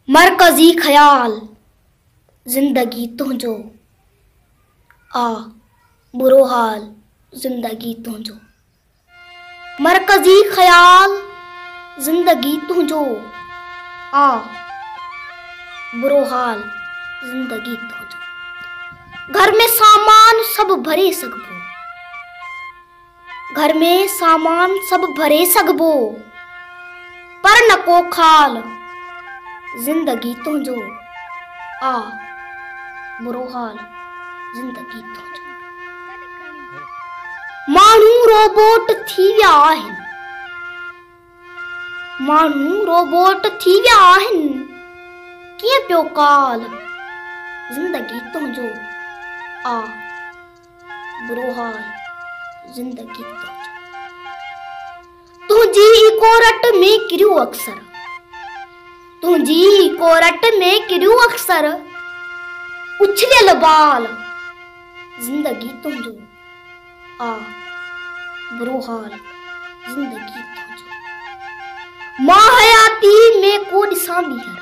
मरकजी ख्याल जिंदगी तुझो आ बुरो हाल जिंदगी तुझो। मरकजी ख्याल जिंदगी तुझो आ बुरो हाल जिंदगी तुझो। घर में सामान सब भरे सगबो, घर में सामान सब भरे सगबो, पर न को खाल जिंदगी तुझो आ बुरो हाल जिंदगी तुझो। माण्हू रोबोट थी विया आहिनि, माण्हू रोबोट थी विया आहिनि, कीअं पियो काल जिंदगी तुझो आ बुरो हाल जिंदगी तुझो। तुझी कोरट में किरियो अक्सर, तुझी कोरट में किरियो अक्सर, उछलियल बाल जिंदगी तुझो आ बुरो हाल जिंदगी तुझो। मां हयाती में को ॾिसां ॿीहर,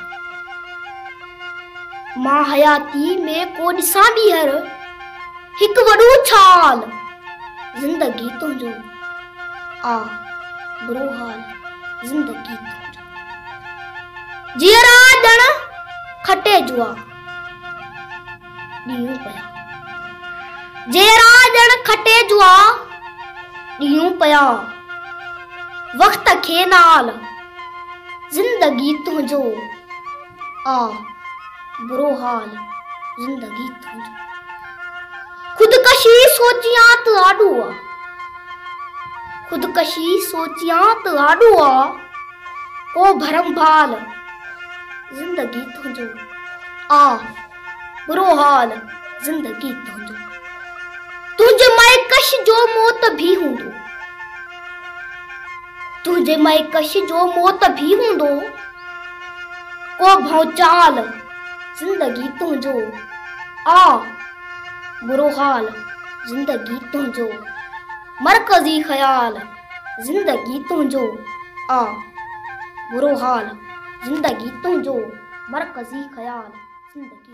मां हयाती में को ॾिसां ॿीहर, हिकु वॾो छाल जिंदगी तुझो आ बुरो हाल जिंदगी तुझो। जीअरा ॼण खटे जुआ ॾींहं पिया, जीअरा ॼण खटे जुआ ॾींहं पिया, वक्त खे नाल जिंदगी तुझो आ बुरो हाल जिंदगी तुझो। खुदकशी सोचियां त आॾो आ, खुदकशी सोचियां त आॾो आ, को भरम भाल जिंदगी तुझो आ बुरो हाल जिंदगी तुझो। तुझे मायकश जो मौत भी हूंदो, तुझे मायकश जो मौत भी हूंदो, को भौचाल जिंदगी तुझो आ बुरो हाल जिंदगी तुझो। मरकजी ख्याल जिंदगी तुझो आ बुरो हाल जिंदगी तुझो। मरकजी ख्याल जिंदगी